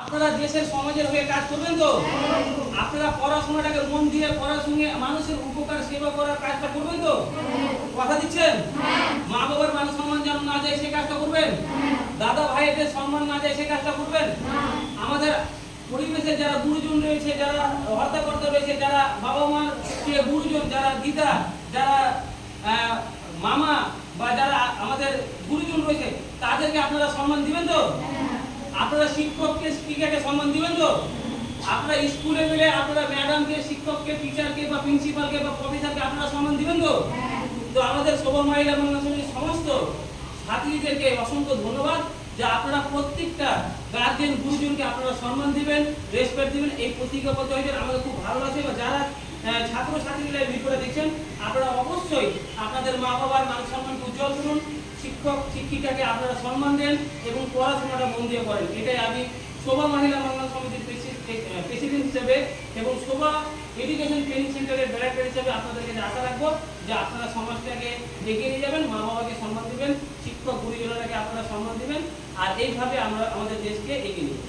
আপনারা দেশের সমাজের হয়ে কাজ করবেন তো? আপনারা পড়াশোনাটাকে মন দিয়ে পড়াশোনা মানুষের উপকার সেবা করার কাজটা করবেন তো? কথা দিচ্ছেন? মা বাবার মান সম্মান যেন না যায় সেই কাজটা করবেন? দাদা ভাইদের সম্মান না যায় সেই কাজটা করবেন? আমাদের পরিবেশে যারা গুরুজন রয়েছে, যারা হর্তাকর্তা রয়েছে, যারা বাবা মার গুরুজন, যারা দিদা, যারা মামা বা যারা আমাদের গুরুজন রয়েছে, তাদেরকে আপনারা সম্মান দিবেন তো? আপনারা শিক্ষককে শিক্ষিকাকে সম্মান দিবেন তো? আপনারা স্কুলে গেলে আপনারা ম্যাডামকে, শিক্ষককে, টিচারকে বা প্রিন্সিপালকে বা প্রফেসরকে আপনারা সম্মান দিবেন তো? তো আমাদের শোভা মহিলা মঙ্গল সমিতির সমস্ত ছাত্রীদেরকে অসংখ্য ধন্যবাদ যে আপনারা প্রত্যেকটা গার্জেন গুরুজনকে আপনারা সম্মান দিবেন, রেসপেক্ট দিবেন, এই প্রতিজ্ঞাবদ্ধ হয়েছেন। আমাদের খুব ভালো লাগছে। বা যারা ছাত্রছাত্রীরা এই ভিডিওটা দেখছেন, আপনারা অবশ্যই আপনাদের মা বাবার মান সম্মান উজ্জ্বল করুন, শিক্ষক শিক্ষিকাকে আপনারা সম্মান দেন এবং পড়াশোনাটা মন দিয়ে করেন। এটাই আমি শোভা মহিলা মঙ্গল সমিতির প্রেসিডেন্ট হিসেবে এবং শোভা এডুকেশন ট্রেনিং সেন্টারের ডাইরেক্টর হিসেবে আপনাদের কাছে আশা রাখবো যে আপনারা সমাজটাকে এগিয়ে নিয়ে যাবেন, মা বাবাকে সম্মান দিবেন, শিক্ষক গুরুজনরাকে আপনারা সম্মান দিবেন, আর এইভাবে আমরা আমাদের দেশকে এগিয়ে নিয়ে